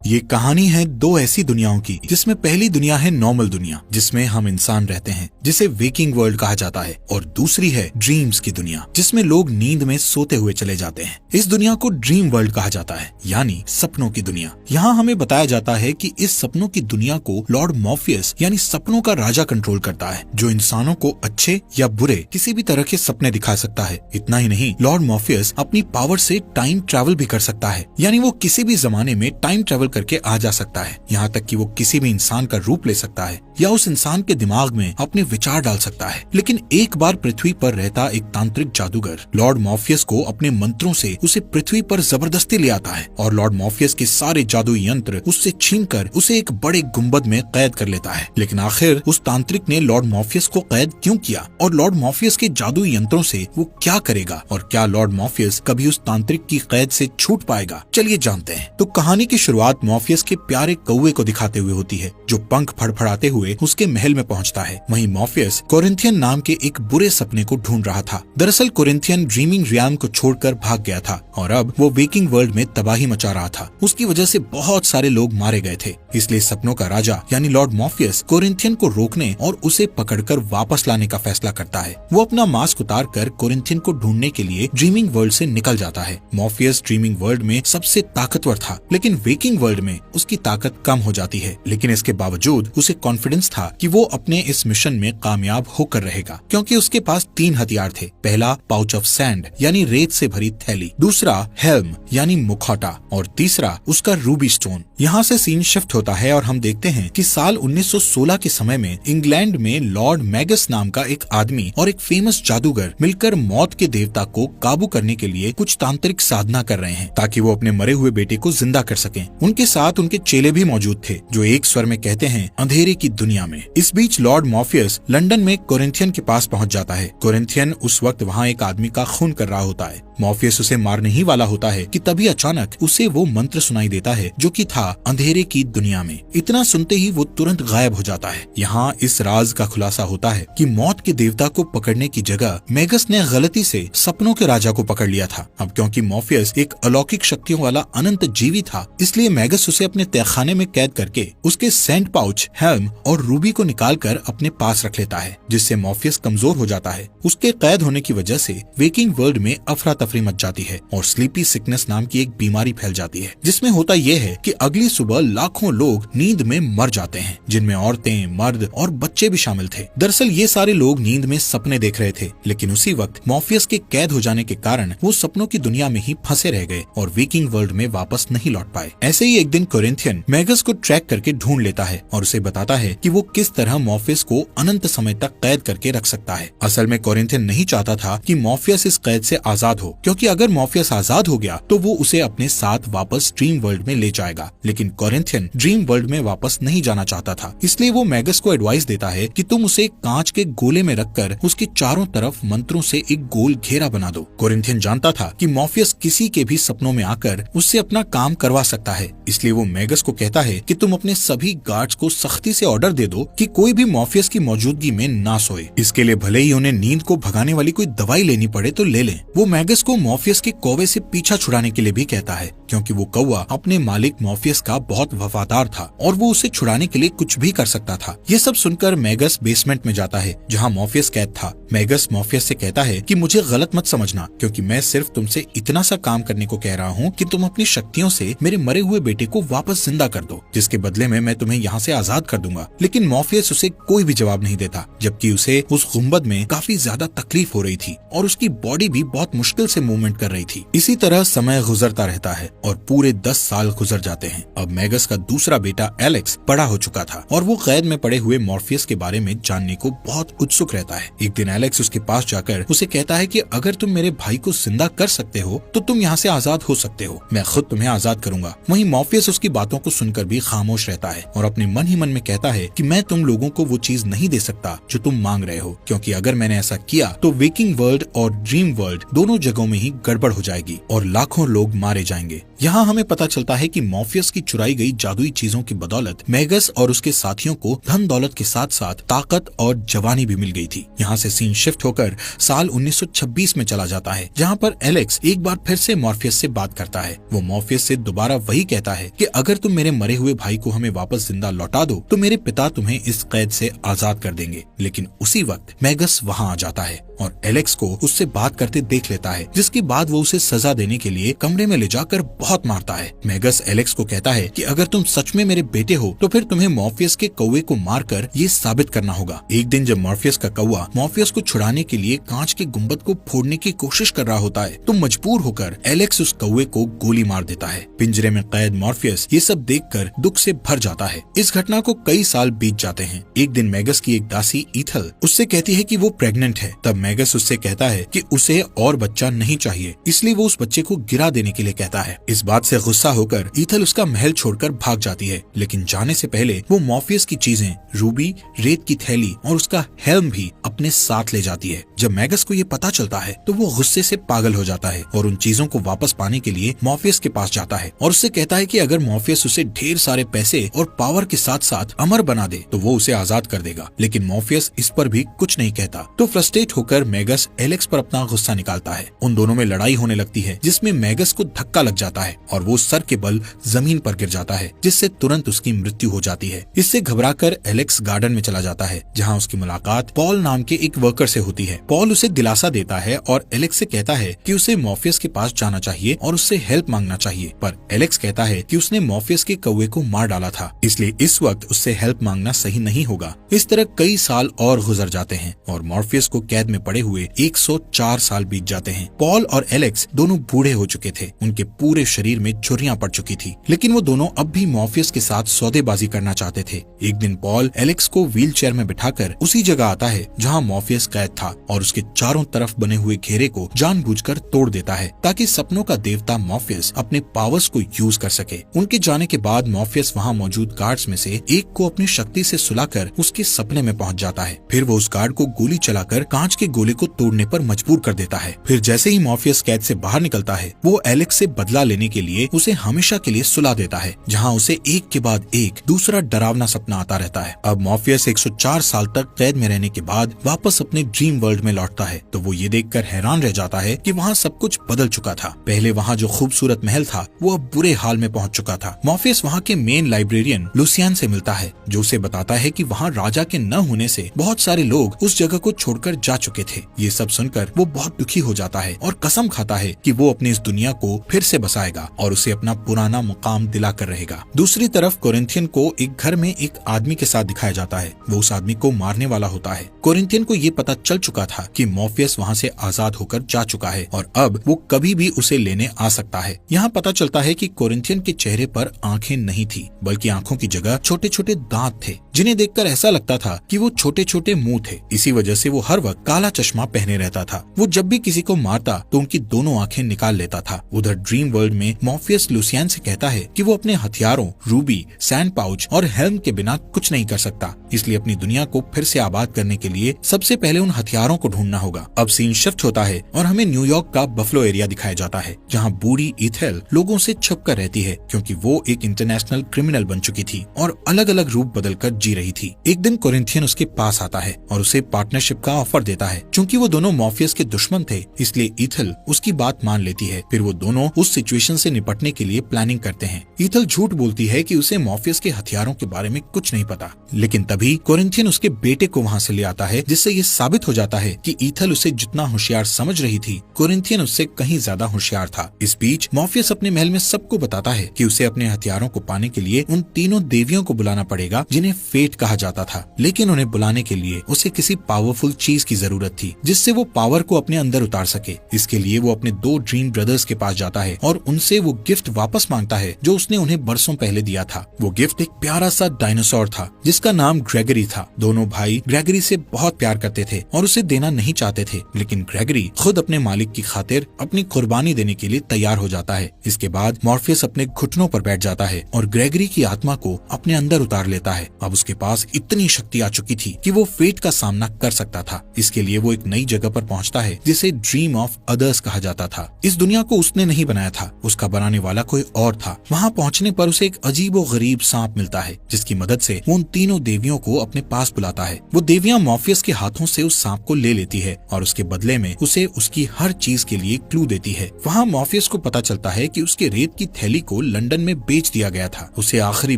ये कहानी है दो ऐसी दुनियाओं की, जिसमें पहली दुनिया है नॉर्मल दुनिया, जिसमें हम इंसान रहते हैं, जिसे वेकिंग वर्ल्ड कहा जाता है, और दूसरी है ड्रीम्स की दुनिया, जिसमें लोग नींद में सोते हुए चले जाते हैं। इस दुनिया को ड्रीम वर्ल्ड कहा जाता है, यानी सपनों की दुनिया। यहाँ हमें बताया जाता है कि इस सपनों की दुनिया को लॉर्ड मॉर्फियस यानी सपनों का राजा कंट्रोल करता है, जो इंसानों को अच्छे या बुरे किसी भी तरह के सपने दिखा सकता है। इतना ही नहीं, लॉर्ड मॉर्फियस अपनी पावर से टाइम ट्रैवल भी कर सकता है, यानी वो किसी भी जमाने में टाइम ट्रैवल करके आ जा सकता है। यहाँ तक कि वो किसी भी इंसान का रूप ले सकता है या उस इंसान के दिमाग में अपने विचार डाल सकता है। लेकिन एक बार पृथ्वी पर रहता एक तांत्रिक जादूगर लॉर्ड मॉर्फियस को अपने मंत्रों से उसे पृथ्वी पर जबरदस्ती ले आता है और लॉर्ड मॉर्फियस के सारे जादुई यंत्र उससे छीनकर उसे एक बड़े गुंबद में कैद कर लेता है। लेकिन आखिर उस तांत्रिक ने लॉर्ड मॉर्फियस को कैद क्यों किया और लॉर्ड मॉर्फियस के जादुई यंत्रों से वो क्या करेगा, और क्या लॉर्ड मॉर्फियस कभी उस तांत्रिक की कैद से छूट पाएगा? चलिए जानते हैं। तो कहानी की शुरुआत मॉर्फियस के प्यारे कौवे को दिखाते हुए होती है, जो पंख फड़फड़ाते हुए उसके महल में पहुंचता है। वहीं मॉर्फियस कोरिंथियन नाम के एक बुरे सपने को ढूंढ रहा था। दरअसल कोरिंथियन ड्रीमिंग रियाम को छोड़कर भाग गया था और अब वो वेकिंग वर्ल्ड में तबाही मचा रहा था। उसकी वजह से बहुत सारे लोग मारे गए थे। इसलिए सपनों का राजा यानी लॉर्ड मॉर्फियस कोरिंथियन को रोकने और उसे पकड़कर वापस लाने का फैसला करता है। वो अपना मास्क उतारकर कोरिंथियन को ढूंढने के लिए ड्रीमिंग वर्ल्ड से निकल जाता है। मॉर्फियस ड्रीमिंग वर्ल्ड में सबसे ताकतवर था, लेकिन वेकिंग वर्ल्ड में उसकी ताकत कम हो जाती है। लेकिन इसके बावजूद उसे कॉन्फिडेंस था कि वो अपने इस मिशन में कामयाब होकर रहेगा, क्योंकि उसके पास 3 हथियार थे। पहला पाउच ऑफ सैंड यानी रेत से भरी थैली, दूसरा हेल्म यानी मुखौटा, और तीसरा उसका रूबी स्टोन। यहाँ से सीन शिफ्ट होता है और हम देखते हैं कि साल 1916 के समय में इंग्लैंड में लॉर्ड मैगस नाम का एक आदमी और एक फेमस जादूगर मिलकर मौत के देवता को काबू करने के लिए कुछ तांत्रिक साधना कर रहे हैं, ताकि वो अपने मरे हुए बेटे को जिंदा कर सकें। उनके साथ उनके चेले भी मौजूद थे, जो एक स्वर में कहते हैं अंधेरे की दुनिया में। इस बीच लॉर्ड मॉर्फियस लंदन में कोरिंथियन के पास पहुंच जाता है। कोरिंथियन उस वक्त वहाँ एक आदमी का खून कर रहा होता है। मॉर्फियस उसे मारने ही वाला होता है कि तभी अचानक उसे वो मंत्र सुनाई देता है, जो कि था अंधेरे की दुनिया में। इतना सुनते ही वो तुरंत गायब हो जाता है। यहाँ इस राज का खुलासा होता है कि मौत के देवता को पकड़ने की जगह मैगस ने गलती से सपनों के राजा को पकड़ लिया था। अब क्योंकि मॉर्फियस एक अलौकिक शक्तियों वाला अनंत जीवी था, इसलिए मैगस उसे अपने तहखाने में कैद करके उसके सैंड पाउच, हेल्म और रूबी को निकालकर अपने पास रख लेता है, जिससे मॉर्फियस कमजोर हो जाता है। उसके कैद होने की वजह से वेकिंग वर्ल्ड में अफरा तफरी मच जाती है और स्लीपी सिकनेस नाम की एक बीमारी फैल जाती है, जिसमें होता यह है कि अगली सुबह लाखों लोग नींद में मर जाते हैं, जिनमें औरतें, मर्द और बच्चे भी शामिल थे। दरअसल ये सारे लोग नींद में सपने देख रहे थे, लेकिन उसी वक्त मॉर्फियस के कैद हो जाने के कारण वो सपनों की दुनिया में ही फंसे रह गए और वेकिंग वर्ल्ड में वापस नहीं लौट पाए। ऐसे ही एक दिन कोरिंथियन मैगस को ट्रैक करके ढूंढ लेता है और उसे बताता है कि वो किस तरह मॉर्फियस को अनंत समय तक कैद करके रख सकता है। असल में कोरिंथियन नहीं चाहता था कि मॉर्फियस इस कैद से आजाद हो, क्योंकि अगर मॉर्फियस आजाद हो गया तो वो उसे अपने साथ वापस ड्रीम वर्ल्ड में ले जाएगा। लेकिन कोरिंथियन ड्रीम वर्ल्ड में वापस नहीं जाना चाहता था, इसलिए वो मैगस को एडवाइस देता है कि तुम उसे कांच के गोले में रखकर उसके चारों तरफ मंत्रों से एक गोल घेरा बना दो। कोरिंथियन जानता था कि मॉर्फियस किसी के भी सपनों में आकर उससे अपना काम करवा सकता है, इसलिए वो मैगस को कहता है कि तुम अपने सभी गार्ड्स को सख्ती से ऑर्डर दे दो कि कोई भी मॉर्फियस की मौजूदगी में ना सोए। इसके लिए भले ही उन्हें नींद को भगाने वाली कोई दवाई लेनी पड़े तो ले लें। वो मैगस को मॉर्फियस के कौवे से पीछा छुड़ाने के लिए भी कहता है, क्योंकि वो कौवा अपने मालिक मॉर्फियस का बहुत वफादार था और वो उसे छुड़ाने के लिए कुछ भी कर सकता था। ये सब सुनकर मैगस बेसमेंट में जाता है, जहाँ मॉर्फियस कैद था। मैगस मॉर्फियस से कहता है कि मुझे गलत मत समझना, क्योंकि मैं सिर्फ तुमसे इतना सा काम करने को कह रहा हूँ कि तुम अपनी शक्तियों से मेरे मरे हुए बेटे को वापस जिंदा कर दो, जिसके बदले में मैं तुम्हें यहाँ से आजाद कर दूंगा। लेकिन मॉर्फियस उसे कोई भी जवाब नहीं देता, जबकि उसे उस गुंबद में काफी ज्यादा तकलीफ हो रही थी और उसकी बॉडी भी बहुत मुश्किल से मूवमेंट कर रही थी। इसी तरह समय गुजरता रहता है और पूरे 10 साल गुजर जाते हैं। अब मैगस का दूसरा बेटा एलेक्स बड़ा हो चुका था और वो कैद में पड़े हुए मॉर्फियस के बारे में जानने को बहुत उत्सुक रहता है। एक दिन एलेक्स उसके पास जाकर उसे कहता है कि अगर तुम मेरे भाई को जिंदा कर सकते हो तो तुम यहाँ से आजाद हो सकते हो, मैं खुद तुम्हें आजाद करूंगा। वहीं मॉर्फियस उसकी बातों को सुनकर भी खामोश रहता है और अपने मन ही मन में कहता है कि मैं तुम लोगों को वो चीज नहीं दे सकता जो तुम मांग रहे हो, क्योंकि अगर मैंने ऐसा किया तो वेकिंग वर्ल्ड और ड्रीम वर्ल्ड दोनों जगहों में ही गड़बड़ हो जाएगी और लाखों लोग मारे जाएंगे। यहाँ हमें पता चलता है कि मॉर्फियस की चुराई गई जादुई चीजों की बदौलत मैगस और उसके साथियों को धन दौलत के साथ साथ ताकत और जवानी भी मिल गई थी। यहाँ से सीन शिफ्ट होकर साल 1926 में चला जाता है, जहाँ पर एलेक्स एक बार फिर से मॉर्फियस से बात करता है। वो मॉर्फियस से दोबारा वही कहता है कि अगर तुम मेरे मरे हुए भाई को हमें वापस जिंदा लौटा दो तो मेरे पिता तुम्हें इस कैद से आजाद कर देंगे। लेकिन उसी वक्त मैगस वहाँ आ जाता है और एलेक्स को उससे बात करते देख लेता है, जिसके बाद वो उसे सजा देने के लिए कमरे में ले जाकर बहुत मारता है। मैगस एलेक्स को कहता है कि अगर तुम सच में मेरे बेटे हो तो फिर तुम्हें मॉर्फियस के कौवे को मारकर ये साबित करना होगा। एक दिन जब मॉर्फियस का कौवा मॉर्फियस को छुड़ाने के लिए कांच के गुंबद को फोड़ने की कोशिश कर रहा होता है तो मजबूर होकर एलेक्स उस कौवे को गोली मार देता है। पिंजरे में कैद मॉर्फियस ये सब देखकर दुख से भर जाता है। इस घटना को कई साल बीत जाते हैं। एक दिन मैगस की एक दासी ईथल उससे कहती है कि वो प्रेग्नेंट है। तब मैगस उससे कहता है कि उसे और बच्चा नहीं चाहिए, इसलिए वो उस बच्चे को गिरा देने के लिए कहता है। इस बात से गुस्सा होकर ईथल उसका महल छोड़कर भाग जाती है, लेकिन जाने से पहले वो मॉर्फियस की चीजें रूबी, रेत की थैली और उसका हेल्म भी अपने साथ ले जाती है। जब मैगस को ये पता चलता है तो वो गुस्से से पागल हो जाता है और उन चीजों को वापस पाने के लिए मॉर्फियस के पास जाता है और उससे कहता है कि अगर मॉर्फियस उसे ढेर सारे पैसे और पावर के साथ साथ अमर बना दे तो वो उसे आजाद कर देगा। लेकिन मॉर्फियस इस पर भी कुछ नहीं कहता। तो फ्रस्ट्रेट होकर मैगस एलेक्स पर अपना गुस्सा निकालता है। उन दोनों में लड़ाई होने लगती है, जिसमें मैगस को धक्का लग जाता है और वो सर के बल जमीन पर गिर जाता है, जिससे तुरंत उसकी मृत्यु हो जाती है। इससे घबराकर एलेक्स गार्डन में चला जाता है, जहाँ उसकी मुलाकात पॉल नाम के एक वर्कर से होती है। पॉल उसे दिलासा देता है और एलेक्स से कहता है कि उसे मॉर्फियस के पास जाना चाहिए और उससे हेल्प मांगना चाहिए, पर एलेक्स कहता है कि उसने मॉर्फियस के कौवे को मार डाला था, इसलिए इस वक्त उससे हेल्प मांगना सही नहीं होगा। इस तरह कई साल और गुजर जाते हैं और मॉर्फियस को कैद में पड़े हुए 104 साल बीत जाते हैं। पॉल और एलेक्स दोनों बूढ़े हो चुके थे, उनके पूरे शरीर में झुर्रियां पड़ चुकी थी, लेकिन वो दोनों अब भी मॉर्फियस के साथ सौदेबाजी करना चाहते थे। एक दिन पॉल एलेक्स को व्हील चेयर में बिठाकर उसी जगह आता है जहाँ मॉर्फियस कैद था और उसके चारों तरफ बने हुए घेरे को जानबूझकर तोड़ देता है ताकि सपनों का देवता मॉर्फियस अपने पावर्स को यूज कर सके। उनके जाने के बाद मॉर्फियस वहाँ मौजूद गार्ड्स में से एक को अपनी शक्ति से सुलाकर उसके सपने में पहुँच जाता है। फिर वो उस गार्ड को गोली चलाकर कांच के गोले को तोड़ने पर मजबूर कर देता है। फिर जैसे ही मॉर्फियस कैद से बाहर निकलता है वो एलेक्स से बदला लेने के लिए उसे हमेशा के लिए सुला देता है, जहाँ उसे एक के बाद एक दूसरा डरावना सपना आता रहता है। अब मॉर्फियस 104 साल तक कैद में रहने के बाद वापस अपने ड्रीम वर्ल्ड में लौटता है तो वो ये देखकर हैरान रह जाता है कि वहाँ सब कुछ बदल चुका था। पहले वहाँ जो खूबसूरत महल था वो अब बुरे हाल में पहुँच चुका था। मॉर्फियस वहाँ के मेन लाइब्रेरियन लुसियान से मिलता है, जो उसे बताता है कि वहाँ राजा के न होने से बहुत सारे लोग उस जगह को छोड़कर जा चुके थे। ये सब सुनकर वो बहुत दुखी हो जाता है और कसम खाता है कि वो अपनी इस दुनिया को फिर से बसाएगा और उसे अपना पुराना मुकाम दिलाकर रहेगा। दूसरी तरफ कोरिंथियन को एक घर में एक आदमी के साथ दिखाया जाता है। वो उस आदमी को मारने वाला होता है। कोरिंथियन को ये पता चल चुका था कि मॉर्फियस वहाँ से आजाद होकर जा चुका है और अब वो कभी भी उसे लेने आ सकता है। यहाँ पता चलता है कि कोरिंथियन के चेहरे पर आंखें नहीं थी, बल्कि आंखों की जगह छोटे छोटे दांत थे, जिन्हें देखकर ऐसा लगता था कि वो छोटे छोटे मुंह थे। इसी वजह से वो हर वक्त काला चश्मा पहने रहता था। वो जब भी किसी को मारता तो उनकी दोनों आंखें निकाल लेता था। उधर ड्रीम वर्ल्ड में मॉर्फियस लुसियान से कहता है कि वो अपने हथियारों रूबी, सैंड पाउच और हेल्म के बिना कुछ नहीं कर सकता, इसलिए अपनी दुनिया को फिर से आबाद करने के लिए सबसे पहले उन हथियारों को ढूंढना होगा। अब सीन शिफ्ट होता है और हमें न्यूयॉर्क का बफलो एरिया दिखाया जाता है, जहाँ बूढ़ी ईथेल लोगों से छुपकर रहती है, क्योंकि वो एक इंटरनेशनल क्रिमिनल बन चुकी थी और अलग अलग रूप बदलकर जी रही थी। एक दिन कोरिंथियन उसके पास आता है और उसे पार्टनरशिप का ऑफर देता है। चूंकि वो दोनों मॉर्फियस के दुश्मन थे, इसलिए ईथल उसकी बात मान लेती है। फिर वो दोनों उस सिचुएशन से निपटने के लिए प्लानिंग करते हैं। ईथल झूठ बोलती है कि उसे मॉर्फियस के हथियारों के बारे में कुछ नहीं पता, लेकिन तभी कोरिंथियन उसके बेटे को वहाँ से ले आता है, जिससे ये साबित हो जाता है कि ईथल उसे जितना होशियार समझ रही थी, कोरिंथियन उससे कहीं ज्यादा होशियार था। इस बीच मॉर्फियस अपने महल में सबको बताता है कि उसे अपने हथियारों को पाने के लिए उन तीनों देवियों को बुलाना पड़ेगा, जिन्हें फेट कहा जाता था। लेकिन उन्हें बुलाने के लिए उसे किसी पावरफुल चीज की जरूरत थी, जिससे वो पावर को अपने अंदर उतार सके। इसके लिए वो अपने 2 ड्रीम ब्रदर्स के पास जाता है और उनसे वो गिफ्ट वापस मांगता है जो उसने उन्हें बरसों पहले दिया था। वो गिफ्ट एक प्यारा सा डायनासोर था, जिसका नाम ग्रेगरी था। दोनों भाई ग्रेगरी से बहुत प्यार करते थे और उसे देना नहीं चाहते थे, लेकिन ग्रेगरी खुद अपने मालिक की खातिर अपनी कुर्बानी देने के लिए तैयार हो जाता है। इसके बाद मॉर्फियस अपने घुटनों पर बैठ जाता है और ग्रेगरी की आत्मा को अपने अंदर उतार लेता है। अब उसके पास इतनी शक्ति आ चुकी थी कि वो फेट का सामना कर सकता था। इसके लिए वो एक नई जगह पर पहुंचता है, जिसे ड्रीम ऑफ अदर्स कहा जाता था। इस दुनिया को उसने नहीं बनाया था, उसका बनाने वाला कोई और था। वहाँ पहुँचने पर उसे एक अजीबो गरीब सांप मिलता है, जिसकी मदद से वो उन तीनों देवियों को अपने पास बुलाता है। वो देवियां मॉर्फियस के हाथों से उस सांप को ले लेती है और उसके बदले में उसे उसकी हर चीज के लिए क्लू देती है। वहाँ मॉर्फियस को पता चलता है कि उसके रेत की थैली को लंदन में बेच दिया गया था। उसे आखिरी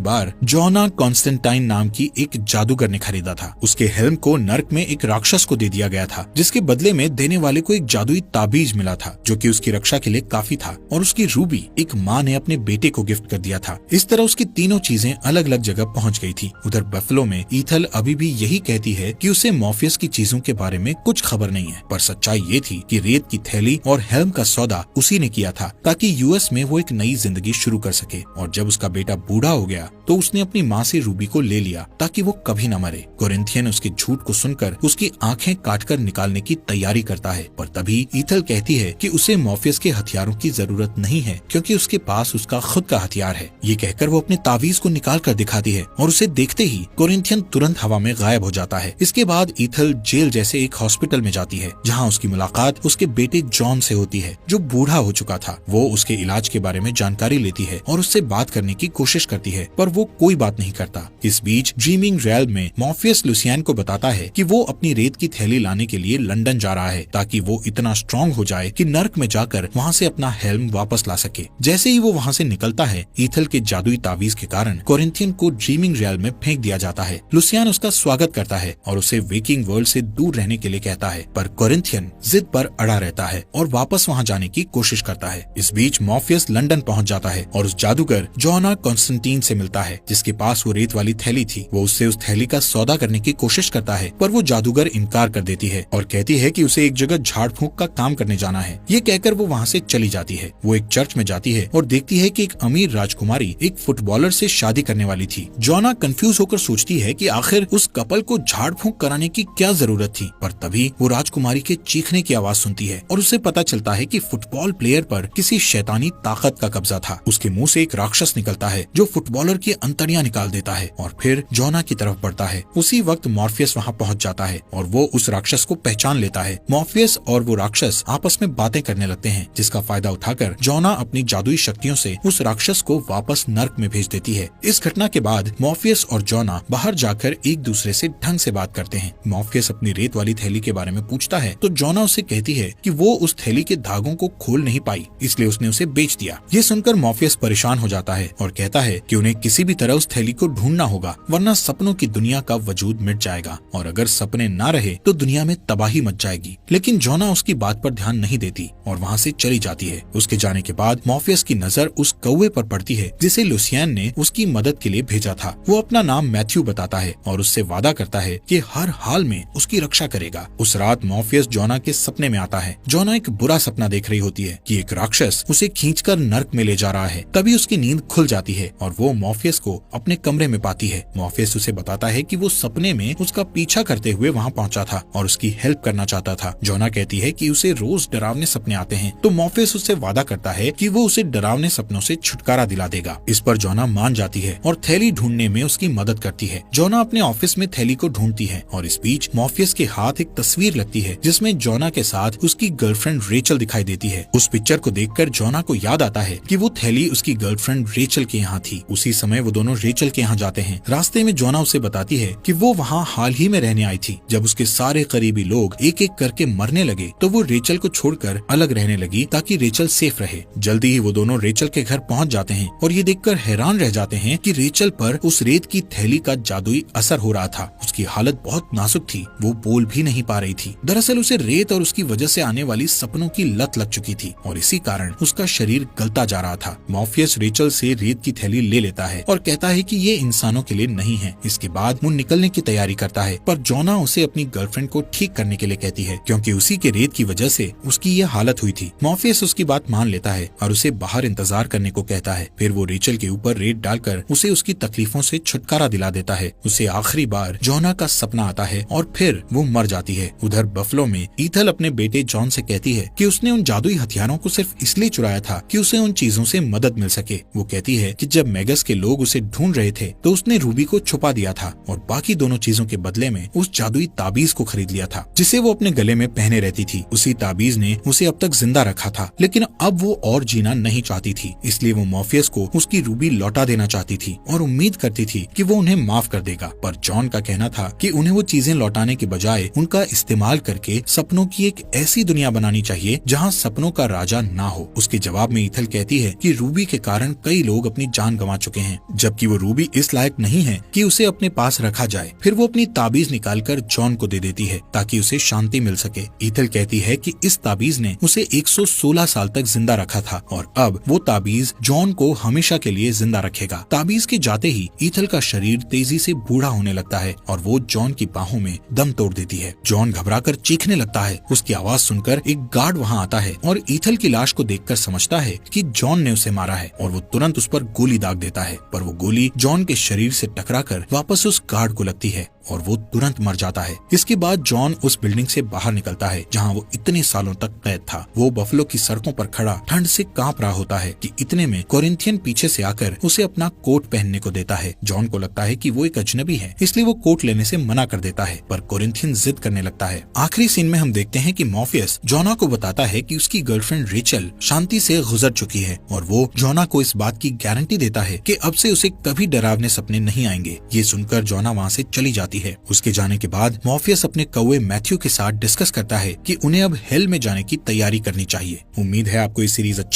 बार जोना कॉन्स्टेंटाइन नाम की एक जादूगर ने खरीदा था। उसके हेल्म को नर्क में एक राक्षस को दे दिया गया था, जिसके बदले में देने वाले को एक जादुई ताबीज मिला था जो कि उसकी रक्षा के लिए काफी था, और उसकी रूबी एक माँ ने अपने बेटे को गिफ्ट कर दिया था। इस तरह उसकी तीनों चीजें अलग अलग जगह पहुंच गई थी। उधर बफलो में ईथल अभी भी यही कहती है कि उसे मॉर्फियस की चीजों के बारे में कुछ खबर नहीं है, पर सच्चाई ये थी कि रेत की थैली और हेल्म का सौदा उसी ने किया था ताकि यूएस में वो एक नई जिंदगी शुरू कर सके। और जब उसका बेटा बूढ़ा हो गया तो उसने अपनी माँ से रूबी को ले लिया ताकि वो कभी न मरे। कोरिंथियन उसके झूठ को सुनकर उसकी आंखें काटकर निकालने की तैयारी करता है, पर तभी ईथल कहती है कि उसे मॉर्फियस के हथियारों की जरूरत नहीं है क्योंकि उसके पास उसका खुद का हथियार है। ये कहकर वो अपने तावीज को निकाल कर दिखाती है और उसे देखते ही कोरिंथियन तुरंत हवा में गायब हो जाता है। इसके बाद ईथल जेल जैसे एक हॉस्पिटल में जाती है, जहाँ उसकी मुलाकात उसके बेटे जॉन से होती है जो बूढ़ा हो चुका था। वो उसके इलाज के बारे में जानकारी लेती है और उससे बात करने की कोशिश करती है, पर वो कोई बात नहीं करता। इस बीच ड्रीमिंग रैल्म में मॉर्फियस लुसियन को बताता है कि वो अपनी रेत की थैली लाने के लिए लंदन जा रहा है ताकि वो इतना स्ट्रॉन्ग हो जाए कि नर्क में जाकर वहाँ से अपना हेल्म वापस ला सके। जैसे ही वो वहाँ से निकलता है, ईथल के जादुई तावीज के कारण कोरिंथियन को ड्रीमिंग रैल्म में फेंक दिया जाता है। लुसियन उसका स्वागत करता है और उसे वेकिंग वर्ल्ड से दूर रहने के लिए कहता है, पर कोरिंथियन जिद पर अड़ा रहता है और वापस वहाँ जाने की कोशिश करता है। इस बीच मॉर्फियस लंदन पहुँच जाता है और उस जादूगर जोना कॉन्स्टेंटीन से मिलता है जिसके पास वो रेत वाली थैली थी। वो उससे उस थैली का सौदा करने की कोशिश करता है, पर वो जादूगर इनकार कर देती है और कहती है कि उसे एक जगह झाड़ फूंक का काम करने जाना है। ये कहकर वो वहाँ से चली जाती है। वो एक चर्च में जाती है और देखती है कि एक अमीर राजकुमारी एक फुटबॉलर से शादी करने वाली थी। जोना कंफ्यूज होकर सोचती है कि आखिर उस कपल को झाड़ फूंक कराने की क्या जरूरत थी, पर तभी वो राजकुमारी के चीखने की आवाज सुनती है और उसे पता चलता है कि फुटबॉल प्लेयर पर किसी शैतानी ताकत का कब्जा था। उसके मुंह से एक राक्षस निकलता है जो फुटबॉलर की अंतड़ियां निकाल देता है और फिर जोना की तरफ बढ़ता है। उसी वक्त मॉर्फियस वहाँ पहुँच जाता है और वो उस राक्षस को पहचान लेता है। मॉर्फियस और वो राक्षस आपस में बातें करने लगते हैं, जिसका फायदा उठाकर जोना अपनी जादुई शक्तियों से उस राक्षस को वापस नर्क में भेज देती है। इस घटना के बाद मॉर्फियस और जोना बाहर जाकर एक दूसरे से ढंग से बात करते हैं। मॉर्फियस अपनी रेत वाली थैली के बारे में पूछता है तो जोना उसे कहती है कि वो उस थैली के धागों को खोल नहीं पाई, इसलिए उसने उसे बेच दिया। ये सुनकर मॉर्फियस परेशान हो जाता है और कहता है कि उन्हें किसी भी तरह उस थैली को ढूंढना होगा, वरना सपनों की दुनिया का वजूद मिट जाएगा और अगर सपने ना रहे तो दुनिया में तबाही मच जाएगी। लेकिन जोना उसकी बात पर ध्यान नहीं देती और वहाँ से चली जाती है। उसके जाने के बाद मॉर्फियस की नजर उस कौवे पर पड़ती है जिसे लुसियन ने उसकी मदद के लिए भेजा था। वो अपना नाम मैथ्यू बताता है और उससे वादा करता है कि हर हाल में उसकी रक्षा करेगा। उस रात मॉर्फियस जोना के सपने में आता है। जोना एक बुरा सपना देख रही होती है कि एक राक्षस उसे खींचकर नर्क में ले जा रहा है। तभी उसकी नींद खुल जाती है और वो मॉर्फियस को अपने कमरे में पाती है। मॉर्फियस उसे बताता है कि वो सपने में उसका पीछा करते हुए वहाँ पहुँचा था और उसकी हेल्प करना चाहता था। जोना कहती है कि उसे रोज डरावने सपने आते हैं, तो मॉर्फियस उससे वादा करता है कि वो उसे डरावने सपनों से छुटकारा दिला देगा। इस पर जोना मान जाती है और थैली ढूंढने में उसकी मदद करती है। जोना अपने ऑफिस में थैली को ढूंढती है और इस बीच मॉर्फियस के हाथ एक तस्वीर लगती है जिसमें जोना के साथ उसकी गर्लफ्रेंड रेचल दिखाई देती है। उस पिक्चर को देखकर जोना को याद आता है कि वो थैली उसकी गर्लफ्रेंड रेचल के यहाँ थी। उसी समय वो दोनों रेचल के यहाँ जाते हैं। रास्ते में जोना उसे बताती है कि वो वहाँ हाल ही में रहने आई थी। जब उसके सारे करीबी लोग एक एक करके मरने लगे तो वो रेचल को छोड़कर अलग रहने लगी ताकि रेचल सेफ रहे। जल्दी ही वो दोनों रेचल के घर पहुँच जाते हैं और ये देखकर हैरान रह जाते हैं कि रेचल पर उस रेत की थैली का जादुई असर हो रहा था। उसकी हालत बहुत नाजुक थी, वो बोल भी नहीं पा रही थी। दरअसल उसे रेत और उसकी वजह से आने वाली सपनों की लत लग चुकी थी और इसी कारण उसका शरीर गलता जा रहा था। मॉर्फियस रेचल से रेत की थैली ले लेता है और कहता है कि ये इंसानों के लिए नहीं है। इसके बाद वो निकलने की तैयारी करता है, पर जोना उसे अपनी गर्लफ्रेंड को ठीक करने के लिए कहती है क्योंकि उसी के रेत की वजह से उसकी ये हालत हुई थी। मॉर्फियस उसकी बात मान लेता है और उसे बाहर इंतजार करने को कहता है। फिर वो रेचल के ऊपर रेत डालकर उसे उसकी तकलीफों से छुटकारा दिला देता है। उसे आखिरी बार जोना का सपना आता है और फिर वो मर जाती है। उधर बफलो में ईथल अपने बेटे जॉन से कहती है कि उसने उन जादुई हथियारों को सिर्फ इसलिए चुराया था कि उसे उन चीजों से मदद मिल सके। वो कहती है कि जब मेगस के लोग लोग उसे ढूंढ रहे थे तो उसने रूबी को छुपा दिया था और बाकी दोनों चीजों के बदले में उस जादुई ताबीज को खरीद लिया था जिसे वो अपने गले में पहने रहती थी। उसी ताबीज ने उसे अब तक जिंदा रखा था, लेकिन अब वो और जीना नहीं चाहती थी, इसलिए वो मॉर्फियस को उसकी रूबी लौटा देना चाहती थी और उम्मीद करती थी कि वो उन्हें माफ कर देगा। पर जॉन का कहना था कि उन्हें वो चीजें लौटाने के बजाय उनका इस्तेमाल करके सपनों की एक ऐसी दुनिया बनानी चाहिए जहाँ सपनों का राजा ना हो। उसके जवाब में ईथल कहती है कि रूबी के कारण कई लोग अपनी जान गंवा चुके हैं, जबकि वो रूबी इस लायक नहीं है कि उसे अपने पास रखा जाए। फिर वो अपनी ताबीज निकालकर जॉन को दे देती है ताकि उसे शांति मिल सके। ईथल कहती है कि इस ताबीज ने उसे 116 साल तक जिंदा रखा था और अब वो ताबीज जॉन को हमेशा के लिए जिंदा रखेगा। ताबीज के जाते ही ईथल का शरीर तेजी से बूढ़ा होने लगता है और वो जॉन की बाहों में दम तोड़ देती है। जॉन घबराकर चीखने लगता है। उसकी आवाज सुनकर एक गार्ड वहाँ आता है और ईथल की लाश को देखकर समझता है कि जॉन ने उसे मारा है और वो तुरंत उस पर गोली दाग देता है, पर वो गोली जॉन के शरीर से टकराकर वापस उस गार्ड को लगती है और वो तुरंत मर जाता है। इसके बाद जॉन उस बिल्डिंग से बाहर निकलता है जहाँ वो इतने सालों तक कैद था। वो बफलो की सड़कों पर खड़ा ठंड से कांप रहा होता है कि इतने में कोरिंथियन पीछे से आकर उसे अपना कोट पहनने को देता है। जॉन को लगता है कि वो एक अजनबी है, इसलिए वो कोट लेने से मना कर देता है, पर कोरिंथियन जिद करने लगता है। आखिरी सीन में हम देखते हैं कि मॉर्फियस जोना को बताता है कि उसकी गर्लफ्रेंड रेचल शांति से गुजर चुकी है और वो जोना को इस बात की गारंटी देता है कि अब से उसे कभी डरावने सपने नहीं आएंगे। ये सुनकर जोना वहाँ से चली जाती है। उसके जाने के बाद मॉर्फियस अपने कौवे मैथ्यू के साथ डिस्कस करता है कि उन्हें अब हेल में जाने की तैयारी करनी चाहिए। उम्मीद है आपको ये सीरीज अच्छी